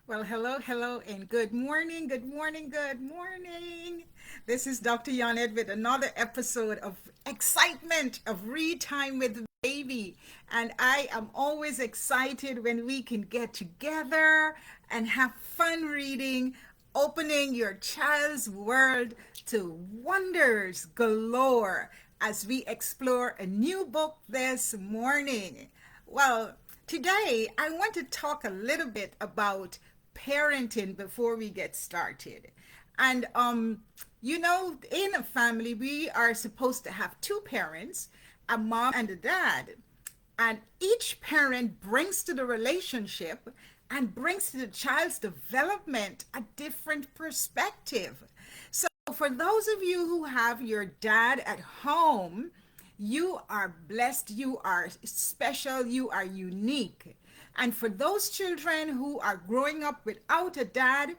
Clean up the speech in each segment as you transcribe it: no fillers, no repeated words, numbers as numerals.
Well, hello, hello, and good morning, good morning, good morning. This is Dr. Yoned with another episode of excitement of Read Time with Baby. And I am always excited when we can get together and have fun reading, opening your child's world to wonders galore as we explore a new book this morning. Well, today I want to talk a little bit about parenting before we get started. And in a family we are supposed to have two parents, a mom and a dad. And each parent brings to the relationship and brings to the child's development a different perspective. So for those of you who have your dad at home, you are blessed, you are special, you are unique. And for those children who are growing up without a dad,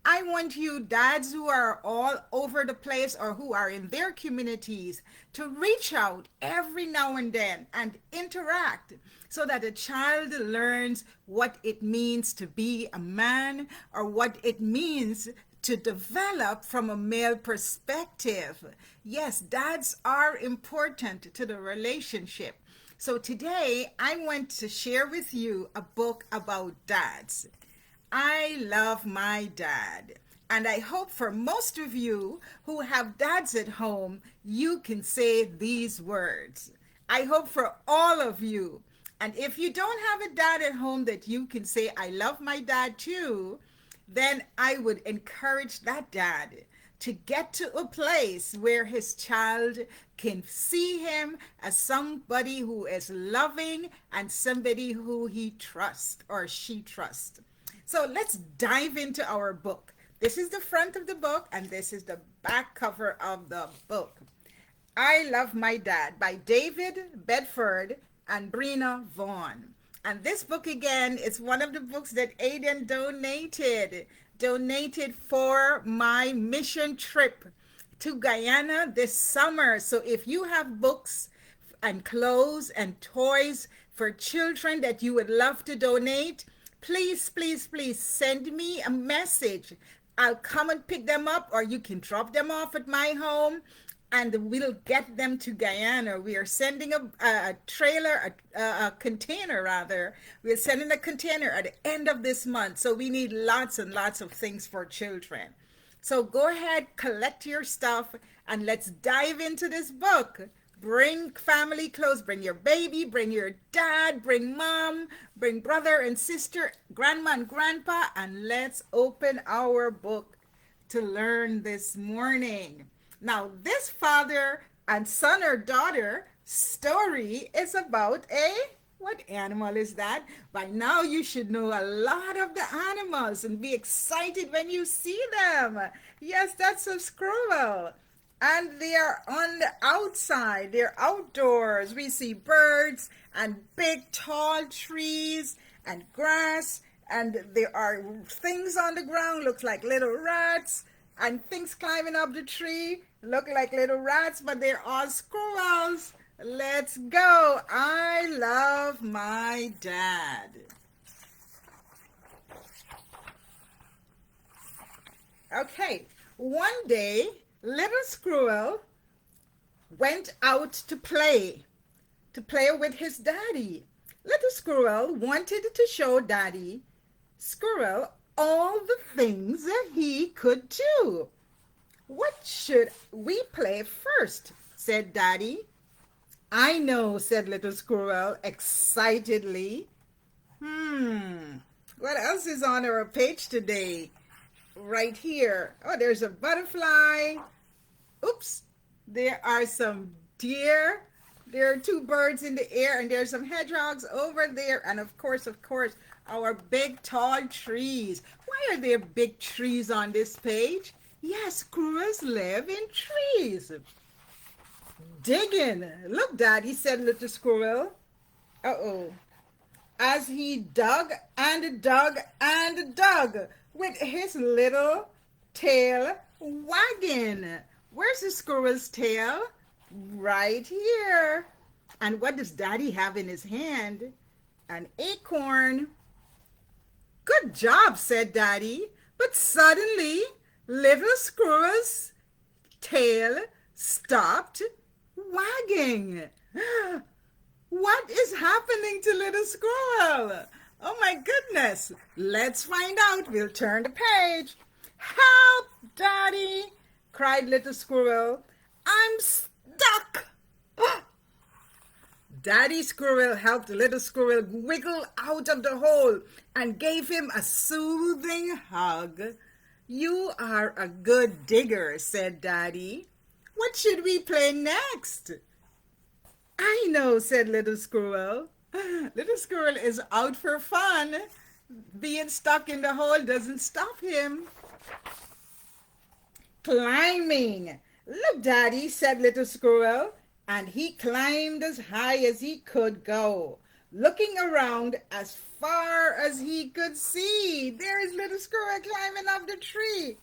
I want you dads who are all over the place or who are in their communities to reach out every now and then and interact so that a child learns what it means to be a man or what it means to develop from a male perspective. Yes, dads are important to the relationship. So today I want to share with you a book about dads. I love my dad. And I hope for most of you who have dads at home, you can say these words. I hope for all of you. And if you don't have a dad at home that you can say, I love my dad too, then I would encourage that dad to get to a place where his child can see him as somebody who is loving and somebody who he trusts or she trusts. So let's dive into our book. This is the front of the book and this is the back cover of the book. I Love My Dad by David Bedford and Brenna Vaughan. And this book again is one of the books that Aiden donated for my mission trip to Guyana this summer. So if you have books and clothes and toys for children that you would love to donate, please, please, please send me a message. I'll come and pick them up, or you can drop them off at my home and we'll get them to Guyana. We are sending a trailer, a container rather. We're sending a container at the end of this month. So we need lots and lots of things for children. So go ahead, collect your stuff, and let's dive into this book. Bring family clothes, bring your baby, bring your dad, bring mom, bring brother and sister, grandma and grandpa, and let's open our book to learn this morning. Now, this father and son or daughter story is about what animal is that? By now you should know a lot of the animals and be excited when you see them. Yes, that's a squirrel. And they are on the outside, they're outdoors. We see birds and big tall trees and grass, and there are things on the ground, looks like little rats, and things climbing up the tree look like little rats, but they're all squirrels. Let's go. I love my dad. Okay, one day, little squirrel went out to play with his daddy. Little squirrel wanted to show daddy squirrel all the things that he could do. What should we play first? Said daddy. I know, said little squirrel excitedly. What else is on our page today? Right here. Oh, there's a butterfly. Oops. There are some deer. There are two birds in the air, and there's some hedgehogs over there. And of course, our big tall trees. Why are there big trees on this page? Yes, squirrels live in trees. Digging. Look, Daddy, said little squirrel. Uh-oh. As he dug and dug and dug with his little tail wagging. Where's the squirrel's tail? Right here. And what does Daddy have in his hand? An acorn. Good job, said Daddy. But suddenly, little squirrel's tail stopped wagging. What is happening to little squirrel? Oh my goodness. Let's find out. We'll turn the page. Help, Daddy, cried little squirrel. I'm stuck. Daddy Squirrel helped little squirrel wiggle out of the hole and gave him a soothing hug. You are a good digger, said Daddy. What should we play next? I know, said little squirrel. Little squirrel is out for fun. Being stuck in the hole doesn't stop him. Climbing. Look, Daddy, said little squirrel, and he climbed as high as he could go, looking around as far as he could see. There is little squirrel climbing up the tree,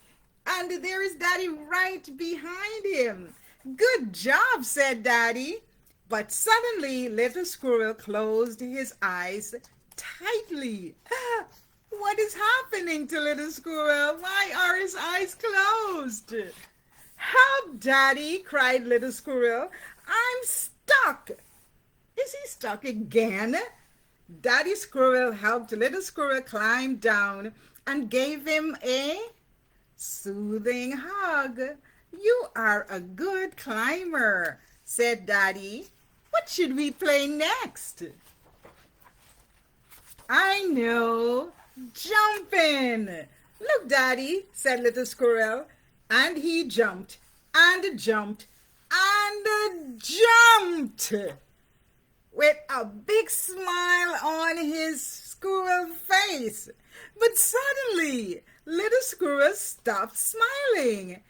and there is Daddy right behind him. Good job, said Daddy. But suddenly little squirrel closed his eyes tightly. What is happening to little squirrel? Why are his eyes closed? Help, Daddy, cried little squirrel. I'm stuck. Is he stuck again? Daddy Squirrel helped little squirrel climb down and gave him a soothing hug. You are a good climber, said Daddy. What should we play next? I know. Jumping. Look, Daddy, said little squirrel. And he jumped and jumped and jumped with a big smile on his squirrel face. But suddenly, little squirrel stopped smiling.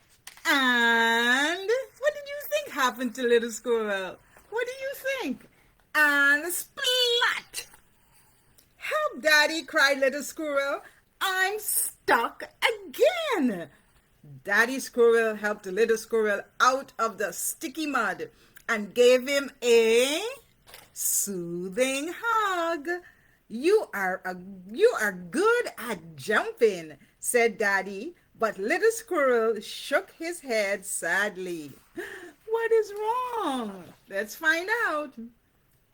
And what did you think happened to little squirrel? What do you think? And splat! Help, Daddy, cried little squirrel. I'm stuck again. Daddy Squirrel helped the little squirrel out of the sticky mud and gave him a soothing hug. You are good at jumping, said Daddy, but little squirrel shook his head sadly. What is wrong? Let's find out.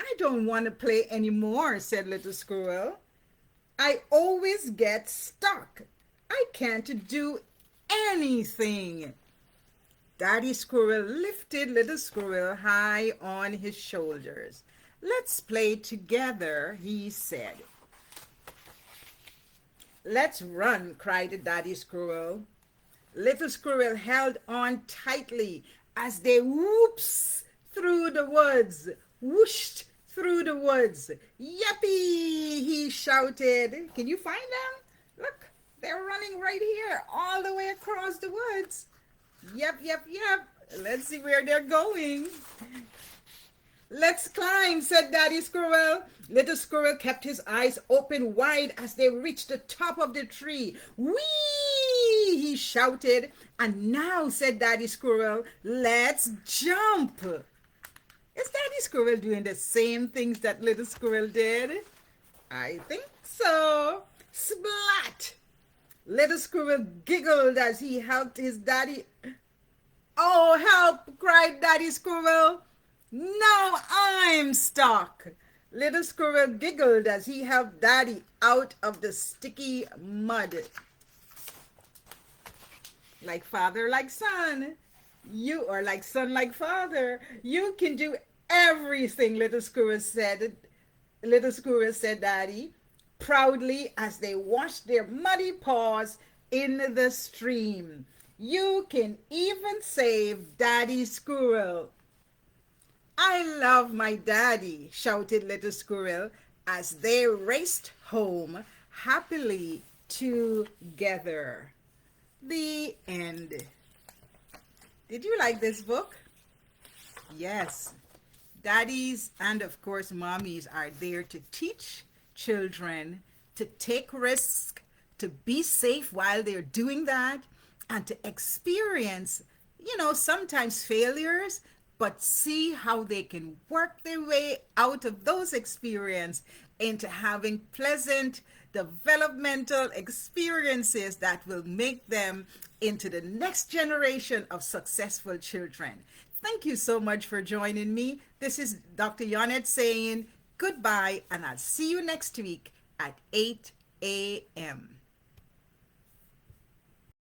I don't want to play anymore, said little squirrel. I always get stuck. I can't do anything. Daddy Squirrel lifted little squirrel high on his shoulders. Let's play together, he said. Let's run, cried Daddy Squirrel. Little squirrel held on tightly as they whoops through the woods, whooshed through the woods. Yuppie, he shouted. Can you find them? Look, they're running right here, all the way across the woods. Yep. Let's see where they're going. Let's climb, said Daddy Squirrel. Little Squirrel kept his eyes open wide as they reached the top of the tree. Whee! He shouted. And now, said Daddy Squirrel, let's jump. Is Daddy Squirrel doing the same things that Little Squirrel did? I think so. Splat! Little Squirrel giggled as he helped his daddy. Oh, help! Cried Daddy Squirrel. Now I'm stuck. Little Squirrel giggled as he helped Daddy out of the sticky mud. Like father, like son. You are like son, like father. You can do everything, Little Squirrel said. Little Squirrel said, Daddy, proudly as they washed their muddy paws in the stream. You can even save Daddy Squirrel. I love my daddy, shouted Little Squirrel as they raced home happily together. The end. Did you like this book? Yes. Daddies and, of course, mommies are there to teach children to take risks, to be safe while they're doing that, and to experience, sometimes failures, but see how they can work their way out of those experiences into having pleasant, developmental experiences that will make them into the next generation of successful children. Thank you so much for joining me. This is Dr. Yonet saying goodbye, and I'll see you next week at 8 a.m.